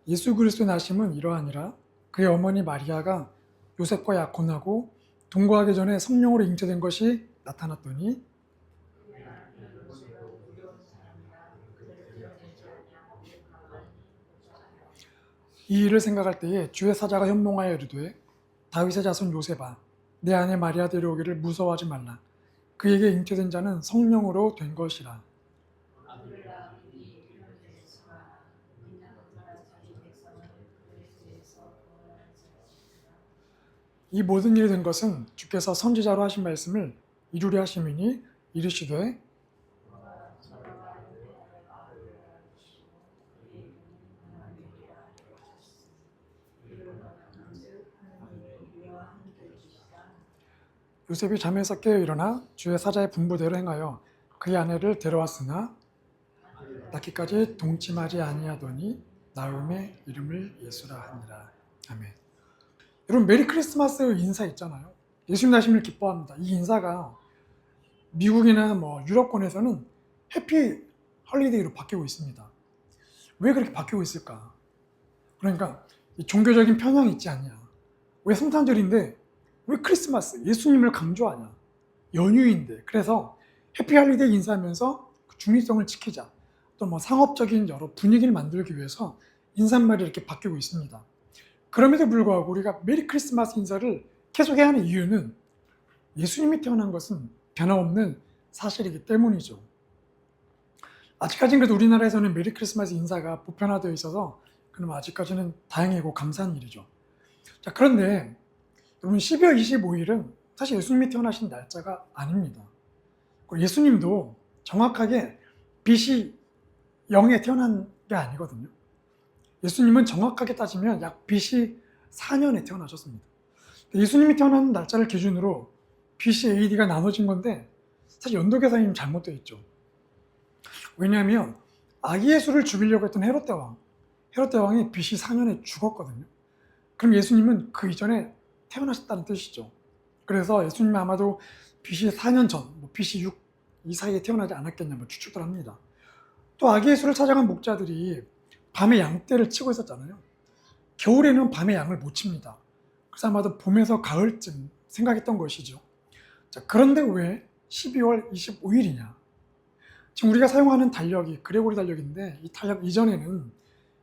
예수 그리스도의 나심은 이러하니라. 그의 어머니 마리아가 요셉과 약혼하고 동거하기 전에 성령으로 잉태된 것이 나타났더니 이 일을 생각할 때에 주의 사자가 현몽하여 이르되 다윗의 자손 요셉아 내 아내 마리아 데려오기를 무서워하지 말라. 그에게 잉태된 자는 성령으로 된 것이라. 이 모든 일이 된 것은 주께서 선지자로 하신 말씀을 이루려 하심이니 이르시되 요셉이 잠에서 깨어 일어나 주의 사자의 분부대로 행하여 그의 아내를 데려왔으나 낳기까지 동침하지 아니하더니 나음의 이름을 예수라 하니라. 아멘. 여러분 메리 크리스마스 인사 있잖아요. 예수님 나심을 기뻐합니다. 이 인사가 미국이나 유럽권에서는 해피 헐리데이로 바뀌고 있습니다. 왜 그렇게 바뀌고 있을까? 그러니까 이 종교적인 편향이 있지 않냐? 왜 성탄절인데 왜 크리스마스 예수님을 강조하냐? 연휴인데 그래서 해피 헐리데이 인사하면서 그 중립성을 지키자. 또 상업적인 여러 분위기를 만들기 위해서 인사말이 이렇게 바뀌고 있습니다. 그럼에도 불구하고 우리가 메리 크리스마스 인사를 계속해야 하는 이유는 예수님이 태어난 것은 변함없는 사실이기 때문이죠. 아직까지는 그래도 우리나라에서는 메리 크리스마스 인사가 보편화되어 있어서 그럼 아직까지는 다행이고 감사한 일이죠. 자, 그런데 여러분 12월 25일은 사실 예수님이 태어나신 날짜가 아닙니다. 예수님도 정확하게 BC 0에 태어난 게 아니거든요. 예수님은 정확하게 따지면 약 BC 4년에 태어나셨습니다. 예수님이 태어난 날짜를 기준으로 BC AD가 나눠진 건데 사실 연도 계산이 잘못되어 있죠. 왜냐하면 아기 예수를 죽이려고 했던 헤롯 대왕이 BC 4년에 죽었거든요. 그럼 예수님은 그 이전에 태어나셨다는 뜻이죠. 그래서 예수님은 아마도 BC 4년 전, BC 6 이 사이에 태어나지 않았겠냐 추측을 합니다. 또 아기 예수를 찾아간 목자들이 밤에 양떼를 치고 있었잖아요. 겨울에는 밤에 양을 못 칩니다. 그래서 아마도 봄에서 가을쯤 생각했던 것이죠. 자, 그런데 왜 12월 25일이냐? 지금 우리가 사용하는 달력이 그레고리 달력인데 이 달력 이전에는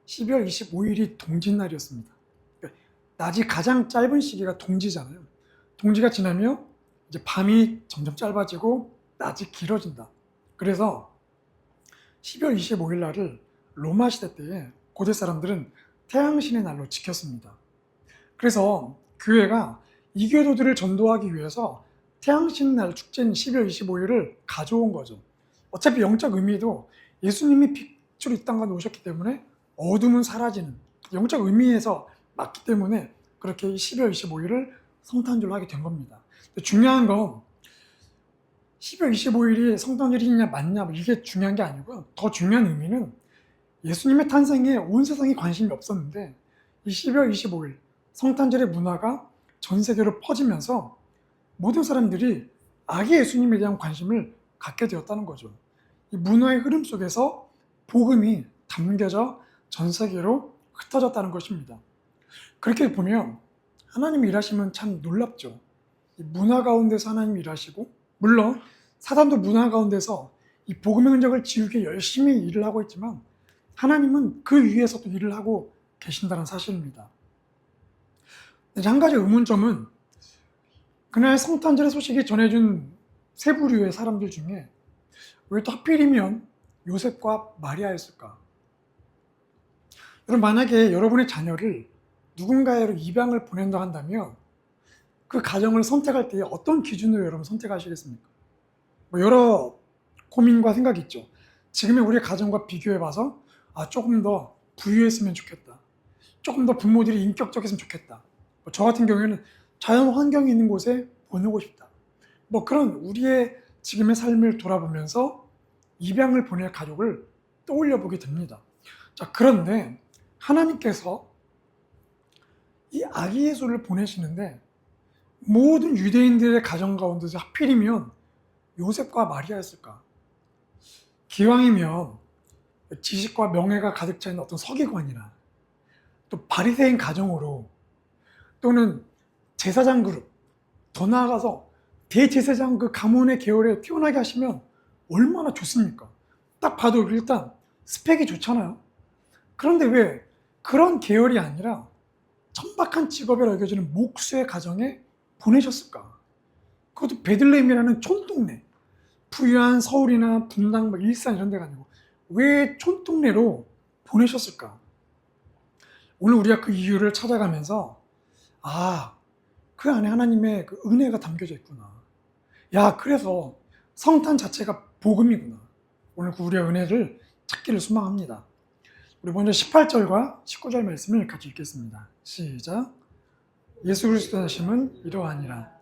12월 25일이 동짓날이었습니다. 그러니까 낮이 가장 짧은 시기가 동지잖아요. 동지가 지나면 이제 밤이 점점 짧아지고 낮이 길어진다. 그래서 12월 25일 날을 로마 시대 때에 고대 사람들은 태양신의 날로 지켰습니다. 그래서 교회가 이교도들을 전도하기 위해서 태양신 날 축제인 12월 25일을 가져온 거죠. 어차피 영적 의미도 예수님이 빛으로 이 땅에 오셨기 때문에 어둠은 사라지는 영적 의미에서 맞기 때문에 그렇게 12월 25일을 성탄절로 하게 된 겁니다. 중요한 건 12월 25일이 성탄절이냐 맞냐 이게 중요한 게 아니고요. 더 중요한 의미는 예수님의 탄생에 온 세상이 관심이 없었는데 이 12월 25일 성탄절의 문화가 전 세계로 퍼지면서 모든 사람들이 아기 예수님에 대한 관심을 갖게 되었다는 거죠. 이 문화의 흐름 속에서 복음이 담겨져 전 세계로 흩어졌다는 것입니다. 그렇게 보면 하나님이 일하시면 참 놀랍죠. 이 문화 가운데서 하나님이 일하시고 물론 사단도 문화 가운데서 이 복음의 흔적을 지우기 위해 열심히 일을 하고 있지만 하나님은 그 위에서도 일을 하고 계신다는 사실입니다. 한 가지 의문점은 그날 성탄절의 소식이 전해준 세 부류의 사람들 중에 왜 또 하필이면 요셉과 마리아였을까? 여러분 만약에 여러분의 자녀를 누군가에로 입양을 보낸다 한다면 그 가정을 선택할 때 어떤 기준으로 여러분 선택하시겠습니까? 여러 고민과 생각이 있죠. 지금의 우리 가정과 비교해봐서 조금 더 부유했으면 좋겠다. 조금 더 부모들이 인격적이었으면 좋겠다. 저 같은 경우에는 자연 환경이 있는 곳에 보내고 싶다. 그런 우리의 지금의 삶을 돌아보면서 입양을 보낼 가족을 떠올려 보게 됩니다. 자, 그런데 하나님께서 이 아기 예수를 보내시는데 모든 유대인들의 가정 가운데서 하필이면 요셉과 마리아였을까? 기왕이면 지식과 명예가 가득 차 있는 어떤 서기관이나 또 바리새인 가정으로 또는 제사장 그룹, 더 나아가서 대제사장 그 가문의 계열에 태어나게 하시면 얼마나 좋습니까? 딱 봐도 일단 스펙이 좋잖아요. 그런데 왜 그런 계열이 아니라 천박한 직업이라 여겨지는 목수의 가정에 보내셨을까? 그것도 베들레헴이라는 촌동네, 부유한 서울이나 분당, 일산 이런 데가 아니고 왜 촌동네로 보내셨을까? 오늘 우리가 그 이유를 찾아가면서 그 안에 하나님의 그 은혜가 담겨져 있구나. 그래서 성탄 자체가 복음이구나. 오늘 그 우리의 은혜를 찾기를 소망합니다. 우리 먼저 18절과 19절 말씀을 같이 읽겠습니다. 시작. 예수 그리스도의 하심은 이러하니라.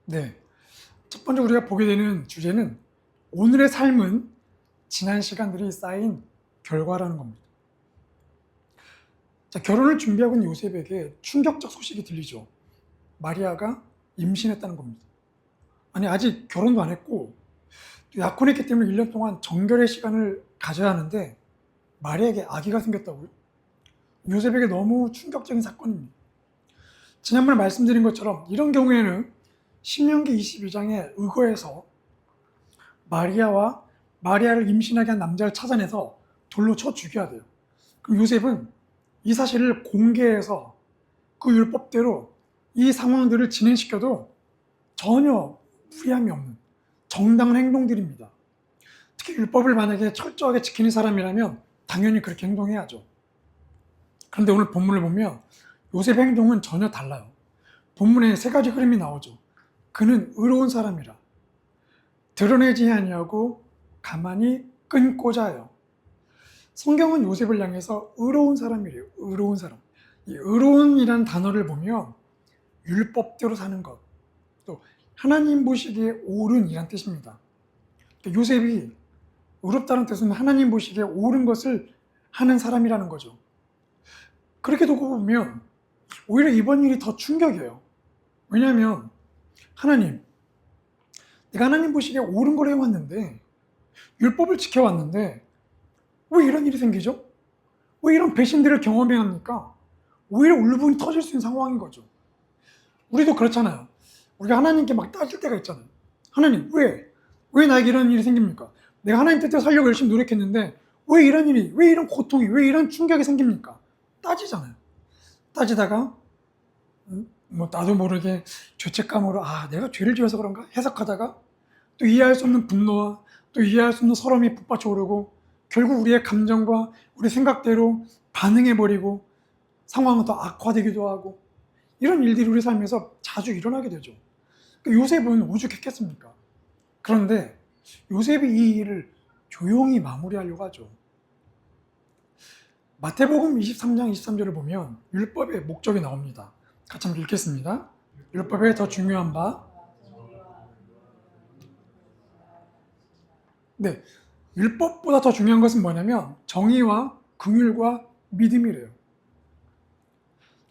네. 첫 번째 우리가 보게 되는 주제는 오늘의 삶은 지난 시간들이 쌓인 결과라는 겁니다. 자, 결혼을 준비하고 있는 요셉에게 충격적 소식이 들리죠. 마리아가 임신했다는 겁니다. 아니, 아직 결혼도 안 했고 약혼했기 때문에 1년 동안 정결의 시간을 가져야 하는데 마리아에게 아기가 생겼다고요? 요셉에게 너무 충격적인 사건입니다. 지난번에 말씀드린 것처럼 이런 경우에는 신명기 22장에 의거해서 마리아를 임신하게 한 남자를 찾아내서 돌로 쳐 죽여야 돼요. 그럼 요셉은 이 사실을 공개해서 그 율법대로 이 상황들을 진행시켜도 전혀 무리함이 없는 정당한 행동들입니다. 특히 율법을 만약에 철저하게 지키는 사람이라면 당연히 그렇게 행동해야죠. 그런데 오늘 본문을 보면 요셉의 행동은 전혀 달라요. 본문에 세 가지 흐름이 나오죠. 그는 의로운 사람이라, 드러내지 아니하고 가만히 끊고자 해요. 성경은 요셉을 향해서 의로운 사람이래요. 의로운 사람. 이 의로운이라는 단어를 보면 율법대로 사는 것, 또 하나님 보시기에 옳은이란 뜻입니다. 요셉이 의롭다는 뜻은 하나님 보시기에 옳은 것을 하는 사람이라는 거죠. 그렇게 두고 보면 오히려 이번 일이 더 충격이에요. 왜냐하면 하나님, 내가 하나님 보시기에 옳은 걸 해왔는데, 율법을 지켜왔는데 왜 이런 일이 생기죠? 왜 이런 배신들을 경험해야 합니까? 오히려 울분이 터질 수 있는 상황인 거죠. 우리도 그렇잖아요. 우리가 하나님께 막 따질 때가 있잖아요. 하나님, 왜 나에게 이런 일이 생깁니까? 내가 하나님 뜻대로 살려고 열심히 노력했는데 왜 이런 일이, 왜 이런 고통이, 왜 이런 충격이 생깁니까? 따지잖아요. 따지다가 나도 모르게 죄책감으로 내가 죄를 지어서 그런가 해석하다가 또 이해할 수 없는 분노와 또 이해할 수 없는 서러움이 북받쳐 오르고 결국 우리의 감정과 우리 생각대로 반응해버리고 상황은 더 악화되기도 하고 이런 일들이 우리 삶에서 자주 일어나게 되죠. 요셉은 오죽했겠습니까? 그런데 요셉이 이 일을 조용히 마무리하려고 하죠. 마태복음 23장 23절을 보면 율법의 목적이 나옵니다. 같이 한번 읽겠습니다. 율법의 더 중요한 바, 율법보다 더 중요한 것은 뭐냐면 정의와 긍휼과 믿음이래요.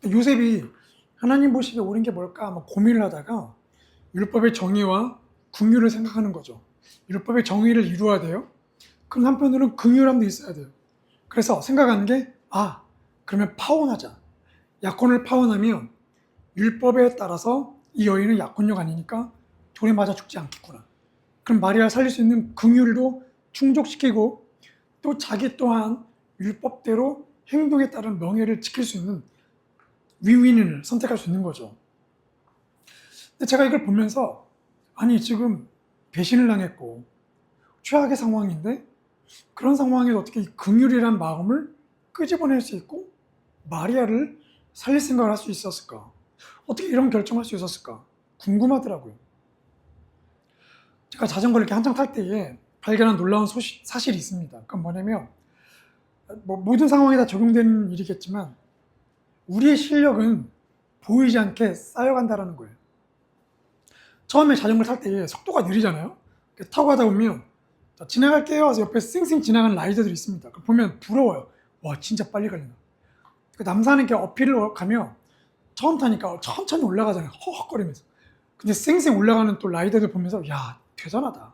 요셉이 하나님 보시기에 옳은 게 뭘까 고민을 하다가 율법의 정의와 긍휼을 생각하는 거죠. 율법의 정의를 이루어야 돼요. 그럼 한편으로는 긍휼함도 있어야 돼요. 그래서 생각하는 게 그러면 파혼하자. 약혼을 파혼하면 율법에 따라서 이 여인은 약혼녀가 아니니까 돌에 맞아 죽지 않겠구나. 그럼 마리아를 살릴 수 있는 긍휼도 충족시키고 또 자기 또한 율법대로 행동에 따른 명예를 지킬 수 있는 윈윈을 선택할 수 있는 거죠. 근데 제가 이걸 보면서 지금 배신을 당했고 최악의 상황인데 그런 상황에서 어떻게 이 긍휼이란 마음을 끄집어낼 수 있고 마리아를 살릴 생각을 할 수 있었을까? 어떻게 이런 결정할 수 있었을까? 궁금하더라고요. 제가 자전거를 이렇게 한창 탈 때에 발견한 놀라운 사실이 있습니다. 그건 뭐냐면 모든 상황에 다 적용되는 일이겠지만 우리의 실력은 보이지 않게 쌓여간다는 거예요. 처음에 자전거를 탈 때 속도가 느리잖아요. 타고 가다 보면 지나갈게요 해서 옆에 쌩쌩 지나가는 라이더들이 있습니다. 보면 부러워요. 와 진짜 빨리 가려나. 남산에 이렇게 어필을 가면 처음 타니까 천천히 올라가잖아요. 허헉거리면서. 근데 쌩쌩 올라가는 또 라이더들 보면서 야, 대단하다.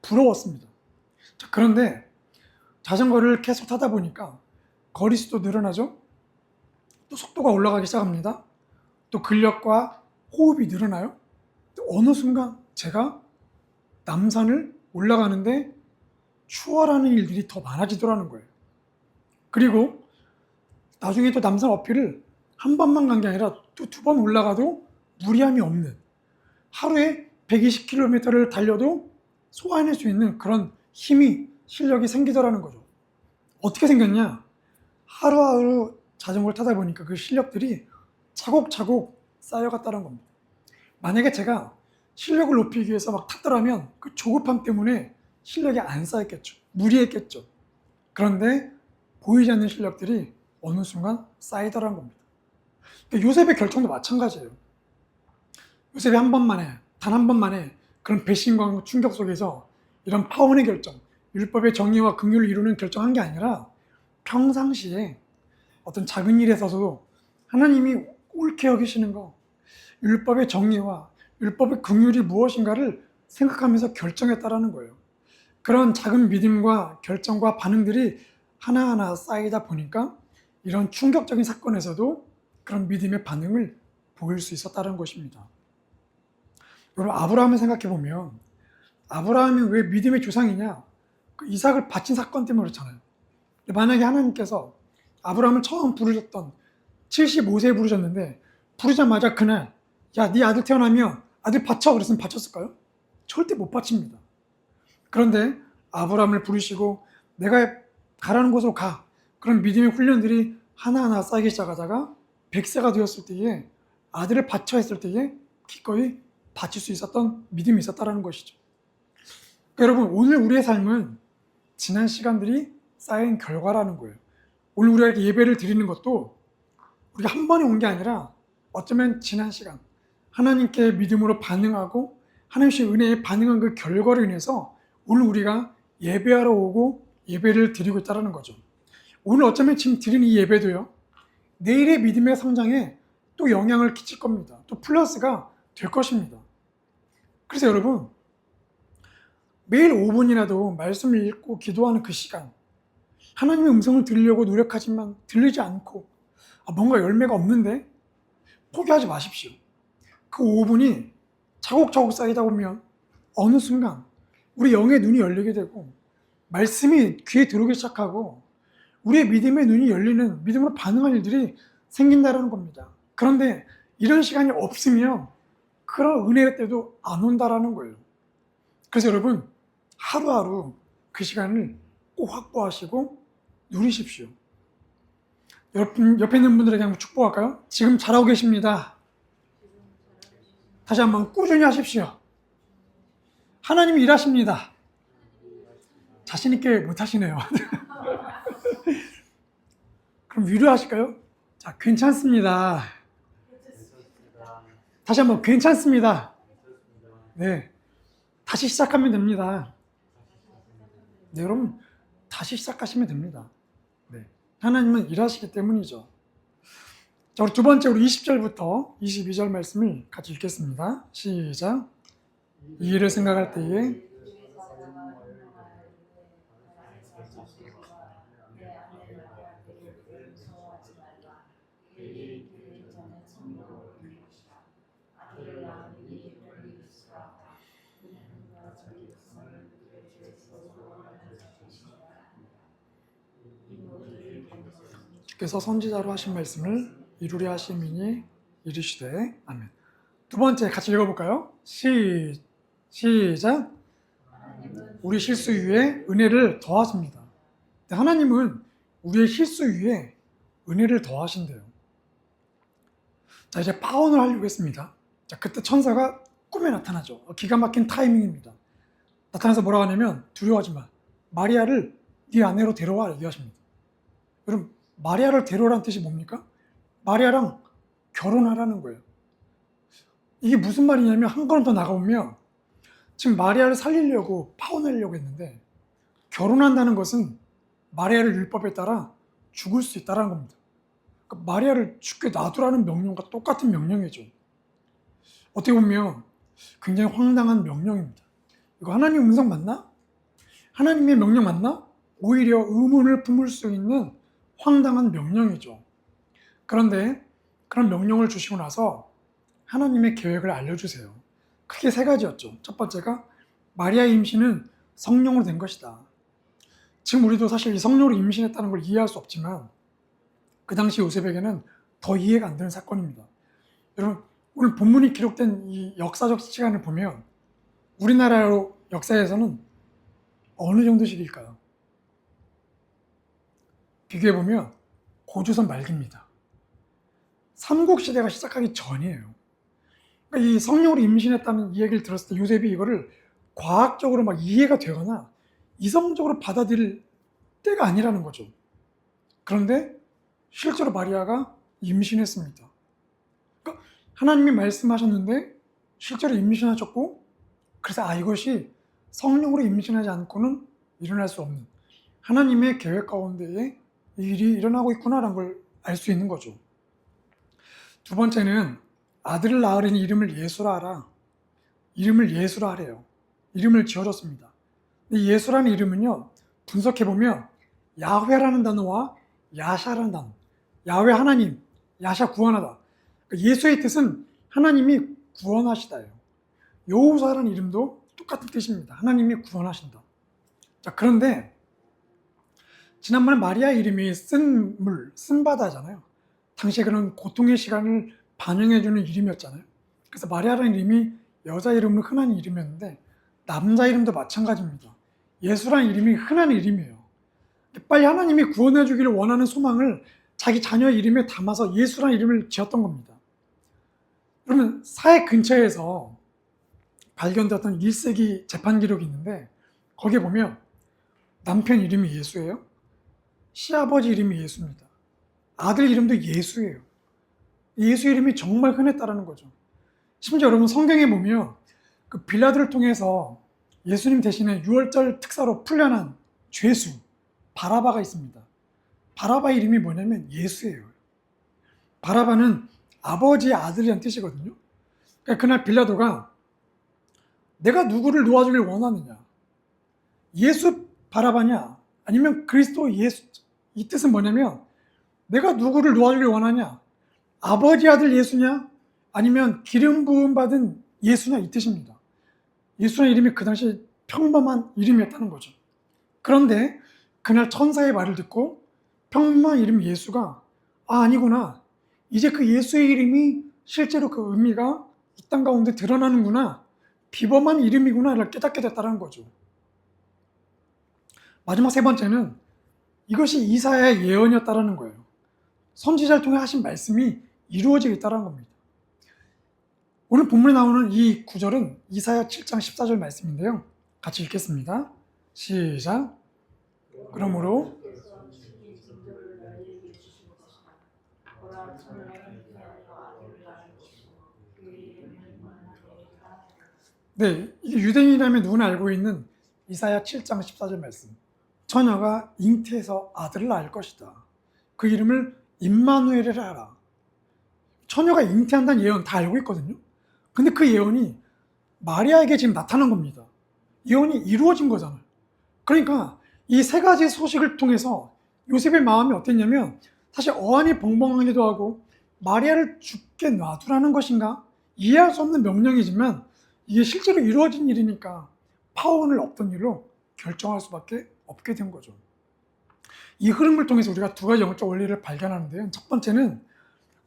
부러웠습니다. 자, 그런데 자전거를 계속 타다 보니까 거리수도 늘어나죠. 또 속도가 올라가기 시작합니다. 또 근력과 호흡이 늘어나요. 또 어느 순간 제가 남산을 올라가는데 추월하는 일들이 더 많아지더라는 거예요. 그리고 나중에 또 남산 어필을 한 번만 간 게 아니라 또 두 번 올라가도 무리함이 없는, 하루에 120km를 달려도 소화해낼 수 있는 그런 힘이, 실력이 생기더라는 거죠. 어떻게 생겼냐? 하루하루 자전거를 타다 보니까 그 실력들이 차곡차곡 쌓여갔다는 겁니다. 만약에 제가 실력을 높이기 위해서 막 탔더라면 그 조급함 때문에 실력이 안 쌓였겠죠. 무리했겠죠. 그런데 보이지 않는 실력들이 어느 순간 쌓이더라는 겁니다. 요셉의 결정도 마찬가지예요. 요셉이 한 번만에, 단 한 번만에 그런 배신과 충격 속에서 이런 파혼의 결정, 율법의 정의와 긍휼을 이루는 결정한 게 아니라 평상시에 어떤 작은 일에 있어서도 하나님이 옳게 여기시는 거, 율법의 정의와 율법의 긍휼이 무엇인가를 생각하면서 결정했다라는 거예요. 그런 작은 믿음과 결정과 반응들이 하나하나 쌓이다 보니까 이런 충격적인 사건에서도 그런 믿음의 반응을 보일 수 있었다는 것입니다. 여러분, 아브라함을 생각해 보면 아브라함이 왜 믿음의 조상이냐? 그 이삭을 바친 사건 때문에 그렇잖아요. 만약에 하나님께서 아브라함을 처음 부르셨던 75세에 부르셨는데 부르자마자 그날 야, 네 아들 태어나면 아들 바쳐 그랬으면 바쳤을까요? 절대 못 바칩니다. 그런데 아브라함을 부르시고 내가 가라는 곳으로 가. 그런 믿음의 훈련들이 하나하나 쌓이기 시작하다가 100세가 되었을 때에 아들을 바쳐 했을 때에 기꺼이 바칠 수 있었던 믿음이 있었다는 것이죠. 그러니까 여러분, 오늘 우리의 삶은 지난 시간들이 쌓인 결과라는 거예요. 오늘 우리가 이렇게 예배를 드리는 것도 우리가 한 번에 온 게 아니라 어쩌면 지난 시간 하나님께 믿음으로 반응하고 하나님의 은혜에 반응한 그 결과로 인해서 오늘 우리가 예배하러 오고 예배를 드리고 있다는 거죠. 오늘 어쩌면 지금 드린 이 예배도요, 내일의 믿음의 성장에 또 영향을 끼칠 겁니다. 또 플러스가 될 것입니다. 그래서 여러분, 매일 5분이라도 말씀을 읽고 기도하는 그 시간, 하나님의 음성을 들으려고 노력하지만 들리지 않고 뭔가 열매가 없는데 포기하지 마십시오. 그 5분이 차곡차곡 쌓이다 보면 어느 순간 우리 영의 눈이 열리게 되고 말씀이 귀에 들어오기 시작하고 우리의 믿음의 눈이 열리는, 믿음으로 반응하는 일들이 생긴다는 겁니다. 그런데 이런 시간이 없으면 그런 은혜의 때도 안 온다라는 거예요. 그래서 여러분, 하루하루 그 시간을 꼭 확보하시고 누리십시오. 여러분, 옆에 있는 분들에게 한번 축복할까요? 지금 잘하고 계십니다. 다시 한번 꾸준히 하십시오. 하나님이 일하십니다. 자신 있게 못 하시네요. 그럼 위로하실까요? 자, 괜찮습니다. 다시 한번 괜찮습니다. 네, 다시 시작하면 됩니다. 네, 여러분, 다시 시작하시면 됩니다. 네, 하나님은 일하시기 때문이죠. 자, 우리 두 번째, 우리 20절부터 22절 말씀을 같이 읽겠습니다. 시작. 이 일을 생각할 때에 주께서 선지자로 하신 말씀을 이루려 하심이니 이르시되 아멘. 두 번째 같이 읽어볼까요? 시작. 우리 실수 위에 은혜를 더하십니다. 하나님은 우리의 실수 위에 은혜를 더하신대요. 자, 이제 파혼을 하려고 했습니다. 자, 그때 천사가 꿈에 나타나죠. 기가 막힌 타이밍입니다. 나타나서 뭐라고 하냐면 두려워하지 마. 마리아를 네 아내로 데려와 얘기하십니다. 여러분, 마리아를 데려오라는 뜻이 뭡니까? 마리아랑 결혼하라는 거예요. 이게 무슨 말이냐면 한 걸음 더 나가보면 지금 마리아를 살리려고 파혼하려고 했는데 결혼한다는 것은 마리아를 율법에 따라 죽을 수 있다는 겁니다. 마리아를 죽게 놔두라는 명령과 똑같은 명령이죠. 어떻게 보면 굉장히 황당한 명령입니다. 이거 하나님 음성 맞나? 하나님의 명령 맞나? 오히려 의문을 품을 수 있는 황당한 명령이죠. 그런데 그런 명령을 주시고 나서 하나님의 계획을 알려주세요. 크게 세 가지였죠. 첫 번째가 마리아의 임신은 성령으로 된 것이다. 지금 우리도 사실 이 성령으로 임신했다는 걸 이해할 수 없지만 그 당시 요셉에게는 더 이해가 안 되는 사건입니다. 여러분, 오늘 본문이 기록된 이 역사적 시간을 보면 우리나라 역사에서는 어느 정도 시기일까요? 비교해보면 고조선 말기입니다. 삼국시대가 시작하기 전이에요. 그러니까 이 성령으로 임신했다는 이 얘기를 들었을 때 요셉이 이거를 과학적으로 막 이해가 되거나 이성적으로 받아들일 때가 아니라는 거죠. 그런데 실제로 마리아가 임신했습니다. 그러니까 하나님이 말씀하셨는데 실제로 임신하셨고, 그래서 이것이 성령으로 임신하지 않고는 일어날 수 없는 하나님의 계획 가운데에 일이 일어나고 있구나라는 걸 알 수 있는 거죠. 두 번째는 아들을 낳으려니 이름을 예수라 하라. 이름을 예수라 하래요. 이름을 지어줬습니다. 이 예수라는 이름은요, 분석해보면 야훼라는 단어와 야샤라는 단어, 야훼 하나님, 야샤 구원하다. 예수의 뜻은 하나님이 구원하시다예요. 여호사라는 이름도 똑같은 뜻입니다. 하나님이 구원하신다. 자, 그런데 지난번에 마리아 이름이 쓴 바다잖아요. 당시에 그런 고통의 시간을 반영해주는 이름이었잖아요. 그래서 마리아라는 이름이 여자 이름으로 흔한 이름이었는데 남자 이름도 마찬가지입니다. 예수라는 이름이 흔한 이름이에요. 빨리 하나님이 구원해 주기를 원하는 소망을 자기 자녀의 이름에 담아서 예수라는 이름을 지었던 겁니다. 그러면 사해 근처에서 발견되었던 1세기 재판 기록이 있는데 거기에 보면 남편 이름이 예수예요. 시아버지 이름이 예수입니다. 아들 이름도 예수예요. 예수 이름이 정말 흔했다라는 거죠. 심지어 여러분 성경에 보면 그 빌라도를 통해서 예수님 대신에 유월절 특사로 풀려난 죄수 바라바가 있습니다. 바라바의 이름이 뭐냐면 예수예요. 바라바는 아버지의 아들이란 뜻이거든요. 그러니까 그날 빌라도가 내가 누구를 놓아주길 원하느냐? 예수 바라바냐? 아니면 그리스도 예수? 이 뜻은 뭐냐면 내가 누구를 놓아주길 원하냐? 아버지 아들 예수냐? 아니면 기름 부음 받은 예수냐? 이 뜻입니다. 예수라는 이름이 그 당시 평범한 이름이었다는 거죠. 그런데 그날 천사의 말을 듣고 평범한 이름 예수가 아니구나. 이제 그 예수의 이름이 실제로 그 의미가 이 땅 가운데 드러나는구나. 비범한 이름이구나를 깨닫게 됐다는 거죠. 마지막 세 번째는 이것이 이사야의 예언이었다는 거예요. 선지자를 통해 하신 말씀이 이루어지고 있다는 겁니다. 오늘 본문에 나오는 이 구절은 이사야 7장 14절 말씀인데요. 같이 읽겠습니다. 시작. 그러므로 네, 이게 유대인이라면 누구나 알고 있는 이사야 7장 14절 말씀. 처녀가 잉태해서 아들을 낳을 것이다. 그 이름을 임마누엘이라 하라. 처녀가 잉태한다는 예언 다 알고 있거든요. 근데 그 예언이 마리아에게 지금 나타난 겁니다. 예언이 이루어진 거잖아요. 그러니까 이 세 가지 소식을 통해서 요셉의 마음이 어땠냐면 사실 어안이 벙벙하기도 하고 마리아를 죽게 놔두라는 것인가? 이해할 수 없는 명령이지만 이게 실제로 이루어진 일이니까 파혼을 없던 일로 결정할 수밖에 없게 된 거죠. 이 흐름을 통해서 우리가 두 가지 영적 원리를 발견하는데요. 첫 번째는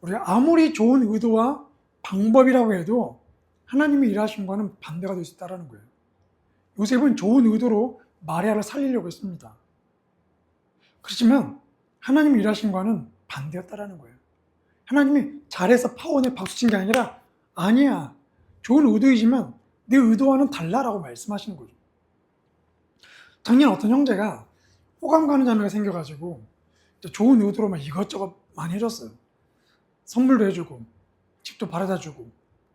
우리가 아무리 좋은 의도와 방법이라고 해도 하나님이 일하신 거는 반대가 될 수 있다는 거예요. 요셉은 좋은 의도로 마리아를 살리려고 했습니다. 그렇지만 하나님이 일하신 거는 반대였다는 거예요. 하나님이 잘해서 파혼에 박수친 게 아니라 아니야. 좋은 의도이지만 내 의도와는 달라라고 말씀하시는 거죠. 작년 어떤 형제가 호감 가는 자매가 생겨가지고 좋은 의도로 막 이것저것 많이 해줬어요. 선물도 해주고 집도 바래다 주고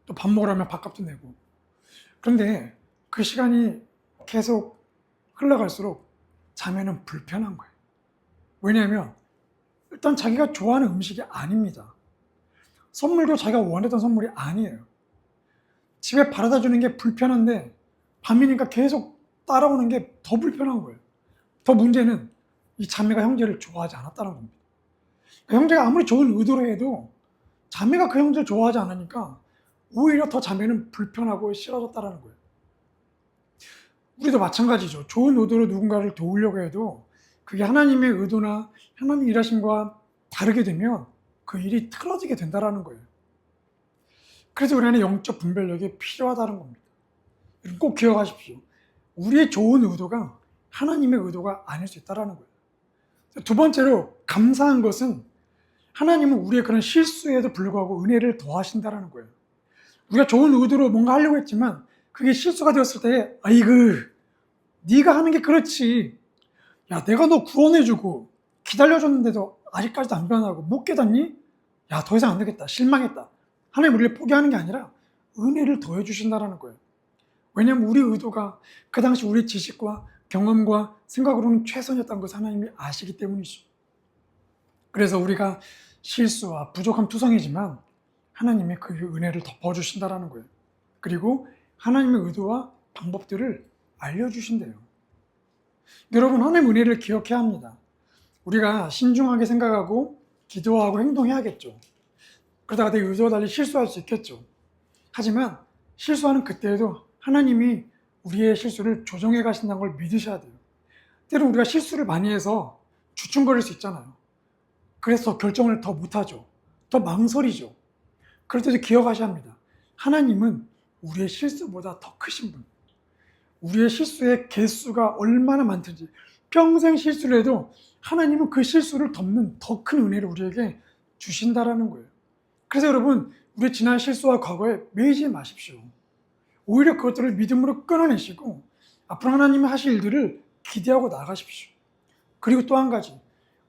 또 밥 먹으라면 밥값도 내고. 그런데 그 시간이 계속 흘러갈수록 자매는 불편한 거예요. 왜냐하면 일단 자기가 좋아하는 음식이 아닙니다. 선물도 자기가 원했던 선물이 아니에요. 집에 바라다 주는 게 불편한데 밤이니까 계속 따라오는 게 더 불편한 거예요. 더 문제는 이 자매가 형제를 좋아하지 않았다는 겁니다. 형제가 아무리 좋은 의도로 해도 자매가 그 형제를 좋아하지 않으니까 오히려 더 자매는 불편하고 싫어졌다는 거예요. 우리도 마찬가지죠. 좋은 의도로 누군가를 도우려고 해도 그게 하나님의 의도나 하나님의 일하심과 다르게 되면 그 일이 틀어지게 된다는 거예요. 그래서 우리 안에 영적 분별력이 필요하다는 겁니다. 꼭 기억하십시오. 우리의 좋은 의도가 하나님의 의도가 아닐 수 있다는 거예요. 두 번째로 감사한 것은 하나님은 우리의 그런 실수에도 불구하고 은혜를 더하신다는 거예요. 우리가 좋은 의도로 뭔가 하려고 했지만 그게 실수가 되었을 때 아이고 네가 하는 게 그렇지. 야 내가 너 구원해주고 기다려줬는데도 아직까지도 안 변하고 못 깨닫니? 야 더 이상 안 되겠다. 실망했다. 하나님 우리를 포기하는 게 아니라 은혜를 더해 주신다는 거예요. 왜냐하면 우리 의도가 그 당시 우리 지식과 경험과 생각으로는 최선이었다는 것을 하나님이 아시기 때문이죠. 그래서 우리가 실수와 부족함 투성이지만 하나님이 그 은혜를 덮어주신다는 거예요. 그리고 하나님의 의도와 방법들을 알려주신대요. 여러분 하나님의 은혜를 기억해야 합니다. 우리가 신중하게 생각하고 기도하고 행동해야겠죠. 그러다가 내 의도와 달리 실수할 수 있겠죠. 하지만 실수하는 그때에도 하나님이 우리의 실수를 조정해 가신다는 걸 믿으셔야 돼요. 때로 우리가 실수를 많이 해서 주춤거릴 수 있잖아요. 그래서 결정을 더 못하죠. 더 망설이죠. 그럴 때도 기억하셔야 합니다. 하나님은 우리의 실수보다 더 크신 분. 우리의 실수의 개수가 얼마나 많든지 평생 실수를 해도 하나님은 그 실수를 덮는 더 큰 은혜를 우리에게 주신다라는 거예요. 그래서 여러분 우리의 지난 실수와 과거에 매이지 마십시오. 오히려 그것들을 믿음으로 끊어내시고 앞으로 하나님이 하실 일들을 기대하고 나가십시오. 그리고 또 한 가지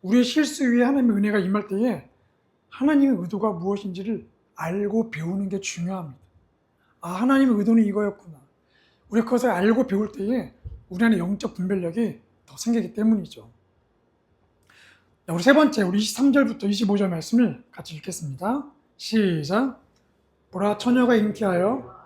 우리의 실수 위에 하나님의 은혜가 임할 때에 하나님의 의도가 무엇인지를 알고 배우는 게 중요합니다. 아 하나님의 의도는 이거였구나. 우리가 그것을 알고 배울 때에 우리 안에 영적 분별력이 더 생기기 때문이죠. 우리 세 번째 우리 23절부터 25절 말씀을 같이 읽겠습니다. 시작. 보라 처녀가 잉태하여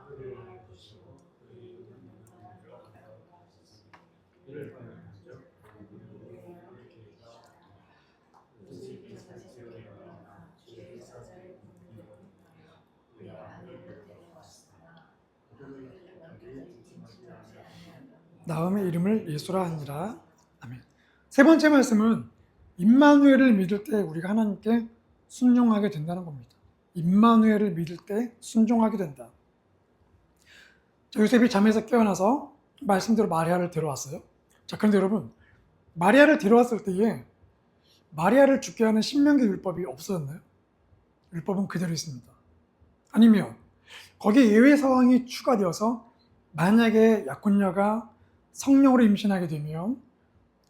나음의 이름을 예수라 하니라. 아멘. 세 번째 말씀은 임마누엘을 믿을 때 우리가 하나님께 순종하게 된다는 겁니다. 임마누엘을 믿을 때 순종하게 된다. 요셉이 잠에서 깨어나서 말씀대로 마리아를 데려왔어요. 자, 그런데 여러분 마리아를 데려왔을 때에 마리아를 죽게 하는 신명기 율법이 없어졌나요? 율법은 그대로 있습니다. 아니면 거기에 예외 사항이 추가되어서 만약에 약혼녀가 성령으로 임신하게 되면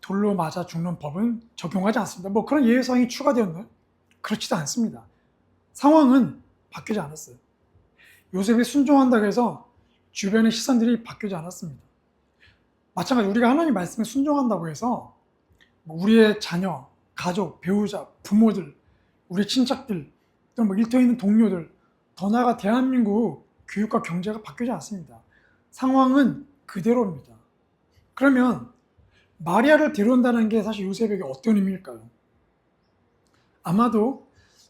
돌로 맞아 죽는 법은 적용하지 않습니다. 뭐 그런 예외 사항이 추가되었나요? 그렇지도 않습니다. 상황은 바뀌지 않았어요. 요셉이 순종한다고 해서 주변의 시선들이 바뀌지 않았습니다. 마찬가지로 우리가 하나님 말씀에 순종한다고 해서 우리의 자녀, 가족, 배우자, 부모들, 우리 친척들, 또 뭐 일터에 있는 동료들, 더 나아가 대한민국 교육과 경제가 바뀌지 않습니다. 상황은 그대로입니다. 그러면 마리아를 데려온다는 게 사실 요셉에게 어떤 의미일까요? 아마도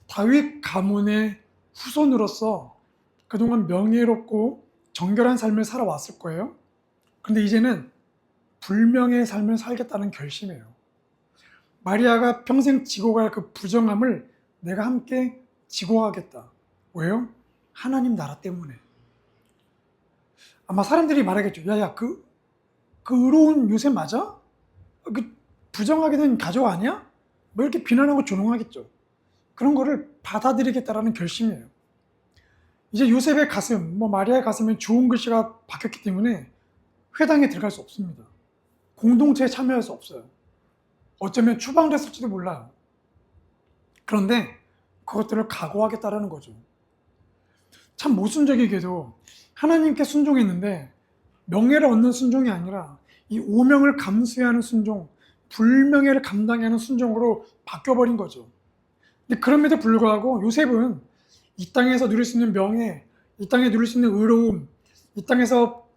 다윗 가문의 후손으로서 그동안 명예롭고 정결한 삶을 살아왔을 거예요. 그런데 이제는 불명예의 삶을 살겠다는 결심이에요. 마리아가 평생 지고 갈 그 부정함을 내가 함께 지고 가겠다. 왜요? 하나님 나라 때문에. 아마 사람들이 말하겠죠. 야야 그 의로운 요셉 맞아? 그 부정하게 된 가족 아니야? 뭐 이렇게 비난하고 조롱하겠죠. 그런 거를 받아들이겠다라는 결심이에요. 이제 요셉의 가슴, 마리아의 가슴에 좋은 글씨가 박혔기 때문에 회당에 들어갈 수 없습니다. 공동체에 참여할 수 없어요. 어쩌면 추방됐을지도 몰라요. 그런데 그것들을 각오하겠다라는 거죠. 참 모순적이게도 하나님께 순종했는데 명예를 얻는 순종이 아니라 이 오명을 감수하는 순종, 불명예를 감당하는 순종으로 바뀌어버린 거죠. 근데 그럼에도 불구하고 요셉은 이 땅에서 누릴 수 있는 명예, 이 땅에 누릴 수 있는 의로움, 이 땅에서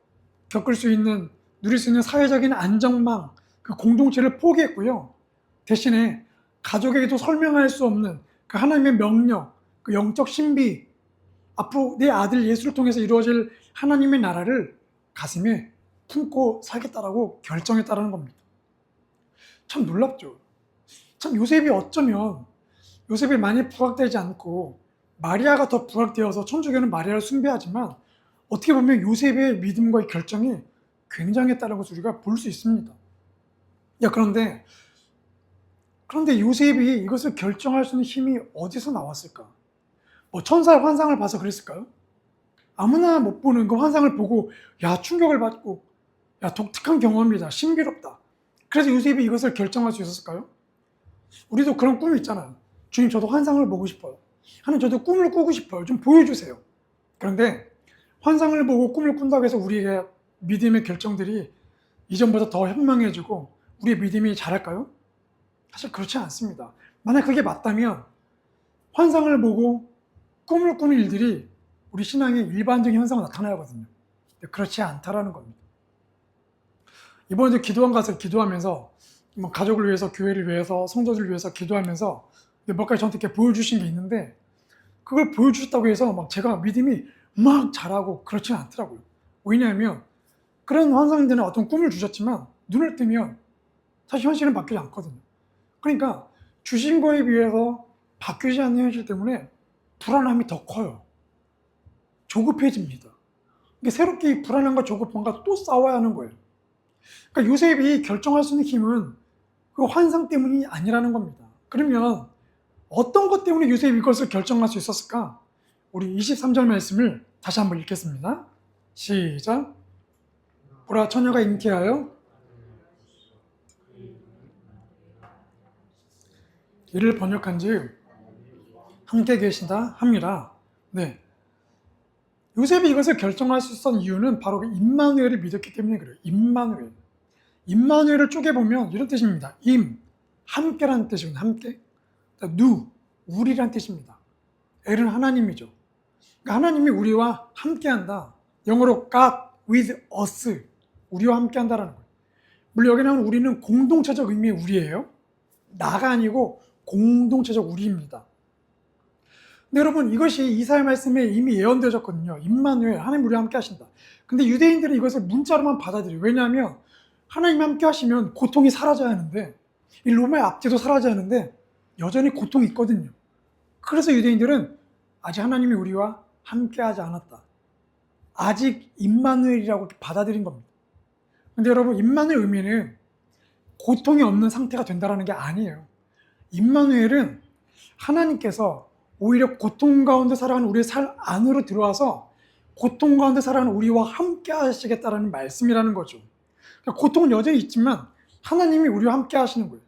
누릴 수 있는 사회적인 안정망, 그 공동체를 포기했고요. 대신에 가족에게도 설명할 수 없는 그 하나님의 명령, 그 영적 신비, 앞으로 내 아들 예수를 통해서 이루어질 하나님의 나라를 가슴에 품고 살겠다라고 결정했다라는 겁니다. 참 놀랍죠. 참 요셉이 어쩌면 요셉이 많이 부각되지 않고 마리아가 더 부각되어서 천주교는 마리아를 숭배하지만 어떻게 보면 요셉의 믿음과 결정이 굉장했다는 것을 우리가 볼 수 있습니다. 그런데 요셉이 이것을 결정할 수 있는 힘이 어디서 나왔을까? 천사의 환상을 봐서 그랬을까요? 아무나 못 보는 그 환상을 보고 충격을 받고 독특한 경험이다, 신비롭다. 그래서 요셉이 이것을 결정할 수 있었을까요? 우리도 그런 꿈이 있잖아요. 주님, 저도 환상을 보고 싶어요. 하나님, 저도 꿈을 꾸고 싶어요. 좀 보여주세요. 그런데 환상을 보고 꿈을 꾼다고 해서 우리의 믿음의 결정들이 이전보다 더 현명해지고 우리의 믿음이 자랄까요? 사실 그렇지 않습니다. 만약 그게 맞다면 환상을 보고 꿈을 꾸는 일들이 우리 신앙의 일반적인 현상으로 나타나거든요. 그렇지 않다라는 겁니다. 이번에도 기도원 가서 기도하면서 가족을 위해서, 교회를 위해서, 성도들을 위해서 기도하면서 몇 가지 저한테 이렇게 보여주신 게 있는데 그걸 보여주셨다고 해서 제가 믿음이 막 자라고 그렇지는 않더라고요. 왜냐하면 그런 환상들은 어떤 꿈을 주셨지만 눈을 뜨면 사실 현실은 바뀌지 않거든요. 그러니까 주신 거에 비해서 바뀌지 않는 현실 때문에 불안함이 더 커요. 조급해집니다. 새롭게 이 불안함과 조급함과 또 싸워야 하는 거예요. 그러니까 요셉이 결정할 수 있는 힘은 그 환상 때문이 아니라는 겁니다. 그러면 어떤 것 때문에 요셉이 이것을 결정할 수 있었을까? 우리 23절 말씀을 다시 한번 읽겠습니다. 시작. 보라, 처녀가 잉태하여 이를 번역한즉 함께 계신다 함이라. 네. 요셉이 이것을 결정할 수 있었던 이유는 바로 임마누엘을 믿었기 때문에 그래요. 임마누엘. 임마누엘을 쪼개보면 이런 뜻입니다. 함께라는 뜻이거든요. 함께. 우리란 뜻입니다. 엘은 하나님이죠. 그러니까 하나님이 우리와 함께한다. 영어로 God with us. 우리와 함께한다라는 거예요. 물론 여기 나오는 우리는 공동체적 의미의 우리예요. 나가 아니고 공동체적 우리입니다. 근데 여러분, 이것이 이사야 말씀에 이미 예언되어졌거든요. 임마누엘, 하나님 우리와 함께 하신다. 근데 유대인들은 이것을 문자로만 받아들여요. 왜냐하면 하나님 함께 하시면 고통이 사라져야 하는데, 이 로마의 압제도 사라져야 하는데 여전히 고통이 있거든요. 그래서 유대인들은 아직 하나님이 우리와 함께 하지 않았다. 아직 임마누엘이라고 받아들인 겁니다. 근데 여러분, 임마누엘 의미는 고통이 없는 상태가 된다는 게 아니에요. 임마누엘은 하나님께서 오히려 고통 가운데 살아가는 우리의 삶 안으로 들어와서 고통 가운데 살아가는 우리와 함께 하시겠다라는 말씀이라는 거죠. 그러니까 고통은 여전히 있지만 하나님이 우리와 함께 하시는 거예요.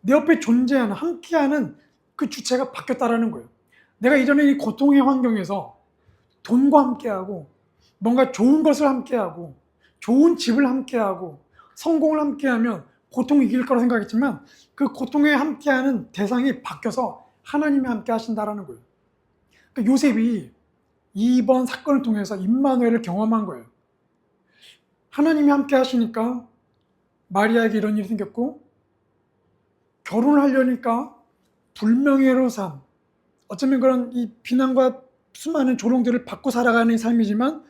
내 옆에 존재하는, 함께하는 그 주체가 바뀌었다라는 거예요. 내가 이전에 이 고통의 환경에서 돈과 함께하고 뭔가 좋은 것을 함께하고 좋은 집을 함께하고 성공을 함께하면 고통이 이길 거라 생각했지만 그 고통에 함께하는 대상이 바뀌어서 하나님이 함께 하신다라는 거예요. 그러니까 요셉이 이번 사건을 통해서 임마누엘을 경험한 거예요. 하나님이 함께 하시니까 마리아에게 이런 일이 생겼고, 결혼을 하려니까 불명예로운 삶, 어쩌면 그런 이 비난과 수많은 조롱들을 받고 살아가는 삶이지만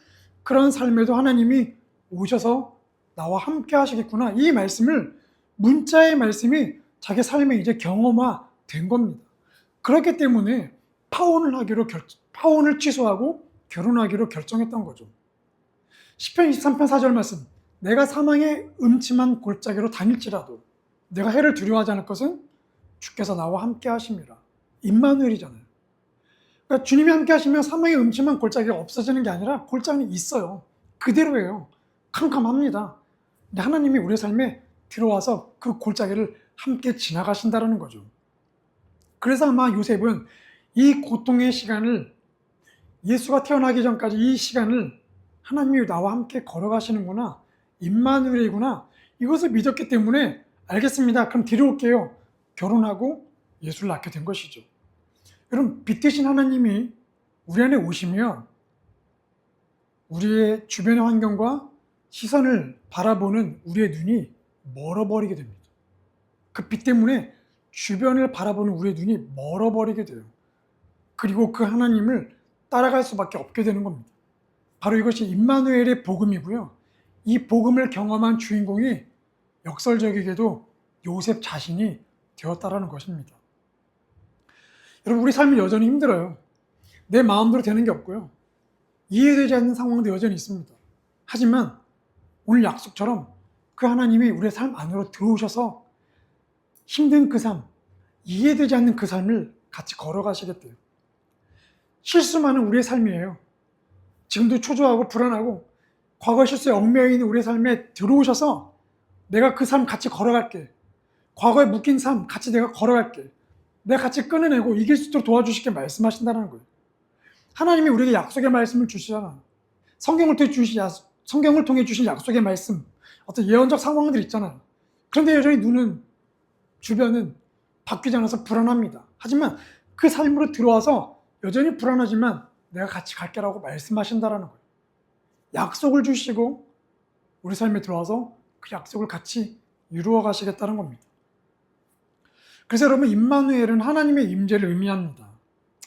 그런 삶에도 하나님이 오셔서 나와 함께 하시겠구나, 이 말씀을, 문자의 말씀이 자기 삶에 이제 경험화된 겁니다. 그렇기 때문에 파혼을 취소하고 결혼하기로 결정했던 거죠. 시편 23편 4절 말씀, 내가 사망의 음침한 골짜기로 다닐지라도 내가 해를 두려워하지 않을 것은 주께서 나와 함께 하심이라. 임마누엘이잖아요. 그러니까 주님이 함께 하시면 사망의 음침한 골짜기가 없어지는 게 아니라 골짜기는 있어요. 그대로예요. 캄캄합니다. 근데 하나님이 우리의 삶에 들어와서 그 골짜기를 함께 지나가신다는 거죠. 그래서 아마 요셉은 이 고통의 시간을, 예수가 태어나기 전까지 이 시간을 하나님이 나와 함께 걸어가시는구나, 임마누엘이구나, 이것을 믿었기 때문에 알겠습니다, 그럼 데려올게요, 결혼하고 예수를 낳게 된 것이죠. 여러분, 빛 되신 하나님이 우리 안에 오시면 우리의 주변의 환경과 시선을 바라보는 우리의 눈이 멀어버리게 됩니다. 그 빛 때문에 주변을 바라보는 우리의 눈이 멀어버리게 돼요. 그리고 그 하나님을 따라갈 수밖에 없게 되는 겁니다. 바로 이것이 임마누엘의 복음이고요. 이 복음을 경험한 주인공이 역설적이게도 요셉 자신이 되었다라는 것입니다. 여러분, 우리 삶이 여전히 힘들어요. 내 마음대로 되는 게 없고요. 이해되지 않는 상황도 여전히 있습니다. 하지만 오늘 약속처럼 그 하나님이 우리의 삶 안으로 들어오셔서 힘든 그 삶, 이해되지 않는 그 삶을 같이 걸어가시겠대요. 실수 많은 우리의 삶이에요. 지금도 초조하고 불안하고 과거 실수에 얽매여 있는 우리의 삶에 들어오셔서 내가 그 삶 같이 걸어갈게. 과거에 묶인 삶 같이 내가 걸어갈게. 내가 같이 끊어내고 이길 수 있도록 도와주시게 말씀하신다는 거예요. 하나님이 우리에게 약속의 말씀을 주시잖아. 성경을 통해 주신 약속의 말씀, 어떤 예언적 상황들 있잖아요. 그런데 여전히 눈은, 주변은 바뀌지 않아서 불안합니다. 하지만 그 삶으로 들어와서 여전히 불안하지만 내가 같이 갈게라고 말씀하신다라는 거예요. 약속을 주시고 우리 삶에 들어와서 그 약속을 같이 이루어 가시겠다는 겁니다. 그래서 여러분, 임마누엘은 하나님의 임재를 의미합니다.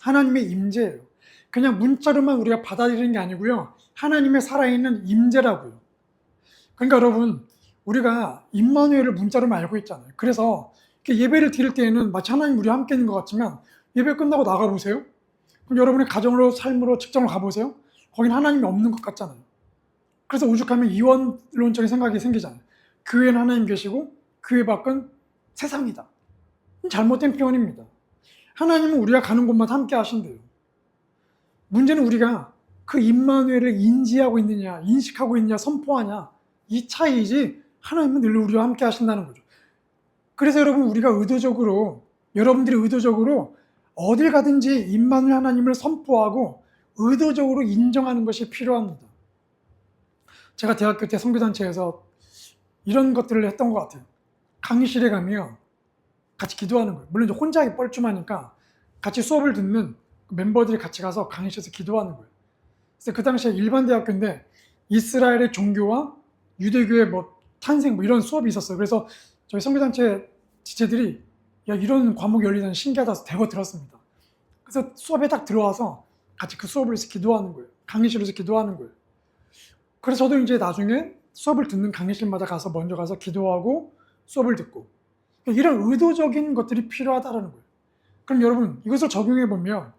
하나님의 임재예요. 그냥 문자로만 우리가 받아들이는 게 아니고요. 하나님의 살아있는 임재라고요. 그러니까 여러분, 우리가 임마누엘을 문자로만 알고 있잖아요. 그래서 예배를 드릴 때에는 마치 하나님 우리와 함께 있는 것 같지만 예배 끝나고 나가보세요. 그럼 여러분의 가정으로, 삶으로, 직장으로 가보세요. 거긴 하나님이 없는 것 같잖아요. 그래서 오죽하면 이원론적인 생각이 생기잖아요. 교회는 하나님 계시고 교회 밖은 세상이다. 잘못된 표현입니다. 하나님은 우리가 가는 곳마다 함께 하신대요. 문제는 우리가 그 임마누엘을 인지하고 있느냐, 인식하고 있느냐, 선포하냐, 이 차이이지 하나님은 늘 우리와 함께 하신다는 거죠. 그래서 여러분들이 의도적으로 어딜 가든지 임마누엘 하나님을 선포하고 의도적으로 인정하는 것이 필요합니다. 제가 대학교 때 선교단체에서 이런 것들을 했던 것 같아요. 강의실에 가면 같이 기도하는 거예요. 물론 이제 혼자 하기 뻘쭘하니까 같이 수업을 듣는 멤버들이 같이 가서 강의실에서 기도하는 거예요. 그래서 그 당시에 일반 대학교인데 이스라엘의 종교와 유대교의 탄생 이런 수업이 있었어요. 그래서 저희 선교단체 지체들이 야, 이런 과목이 열리다니 신기하다 대거 들었습니다. 그래서 수업에 딱 들어와서 같이 그 수업을 해서 기도하는 거예요. 강의실에서 기도하는 거예요. 그래서 저도 이제 나중에 수업을 듣는 강의실마다 먼저 가서 기도하고 수업을 듣고, 이런 의도적인 것들이 필요하다는 거예요. 그럼 여러분, 이것을 적용해 보면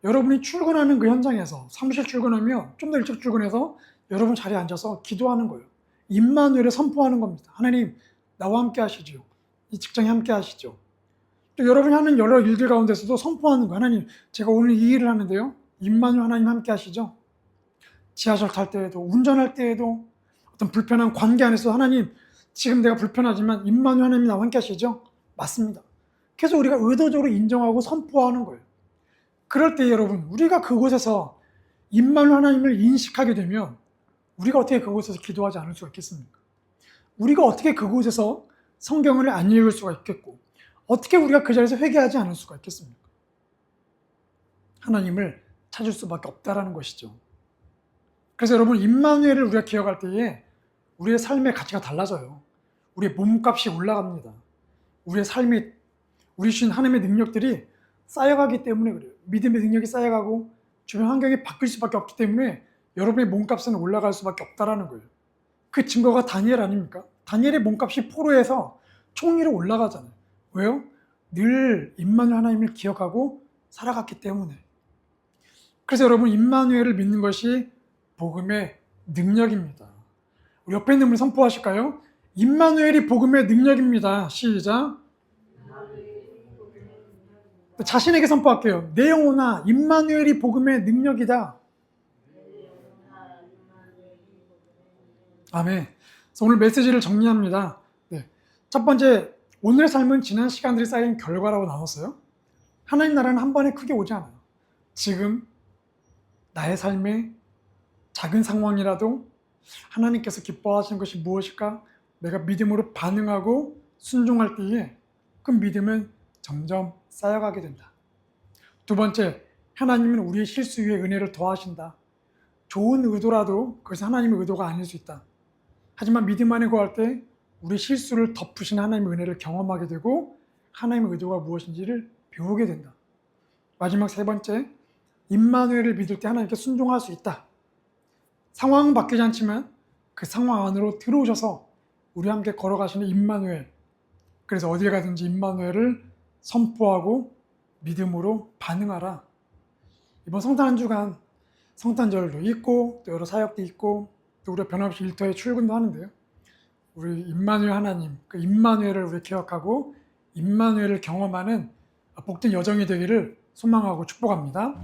여러분이 출근하는 그 현장에서 사무실 출근하면 좀 더 일찍 출근해서 여러분 자리에 앉아서 기도하는 거예요. 임마누엘을 선포하는 겁니다. 하나님, 나와 함께 하시죠. 이 직장에 함께 하시죠. 또 여러분이 하는 여러 일들 가운데서도 선포하는 거예요. 하나님, 제가 오늘 이 일을 하는데요. 임마누엘 하나님 함께 하시죠. 지하철 탈 때에도, 운전할 때에도, 어떤 불편한 관계 안에서 하나님, 지금 내가 불편하지만 임마누엘 하나님이 나와 함께 하시죠. 맞습니다. 그래서 우리가 의도적으로 인정하고 선포하는 거예요. 그럴 때 여러분, 우리가 그곳에서 임마누엘 하나님을 인식하게 되면 우리가 어떻게 그곳에서 기도하지 않을 수가 있겠습니까? 우리가 어떻게 그곳에서 성경을 안 읽을 수가 있겠고, 어떻게 우리가 그 자리에서 회개하지 않을 수가 있겠습니까? 하나님을 찾을 수밖에 없다라는 것이죠. 그래서 여러분, 임마누엘을 우리가 기억할 때에 우리의 삶의 가치가 달라져요. 우리의 몸값이 올라갑니다. 우리의 삶이, 우리 주신 하나님의 능력들이 쌓여가기 때문에 그래요. 믿음의 능력이 쌓여가고 주변 환경이 바뀔 수밖에 없기 때문에 여러분의 몸값은 올라갈 수밖에 없다라는 거예요. 그 증거가 다니엘 아닙니까? 다니엘의 몸값이 포로에서 총리로 올라가잖아요. 왜요? 늘 임마누엘 하나님을 기억하고 살아갔기 때문에. 그래서 여러분, 임마누엘을 믿는 것이 복음의 능력입니다. 우리 옆에 있는 분이 선포하실까요? 임마누엘이 복음의 능력입니다. 시작. 자신에게 선포할게요. 내 영혼아, 임마누엘이 복음의 능력이다. 아멘. 그래서 오늘 메시지를 정리합니다. 네. 첫 번째, 오늘의 삶은 지난 시간들이 쌓인 결과라고 나눴어요. 하나님 나라는 한 번에 크게 오지 않아요. 지금 나의 삶에 작은 상황이라도 하나님께서 기뻐하시는 것이 무엇일까? 내가 믿음으로 반응하고 순종할 때에 그 믿음은 점점 쌓여가게 된다. 두 두 번째, 하나님은 우리의 실수 위에 은혜를 더하신다. 좋은 의도라도 그것이 하나님의 의도가 아닐 수 있다. 하지만 믿음 안에 거할 때 우리 실수를 덮으신 하나님의 은혜를 경험하게 되고 하나님의 의도가 무엇인지를 배우게 된다. 마지막 세 번째, 임마누엘을 믿을 때 하나님께 순종할 수 있다. 상황은 바뀌지 않지만 그 상황 안으로 들어오셔서 우리와 함께 걸어가시는 임마누엘, 그래서 어딜 가든지 임마누엘을 선포하고 믿음으로 반응하라. 이번 성탄 한 주간 성탄절도 있고 또 여러 사역도 있고 또 우리가 변함없이 일터에 출근도 하는데요. 우리 임마누엘 하나님, 그 임마누엘을 우리 기억하고 임마누엘을 경험하는 복된 여정이 되기를 소망하고 축복합니다.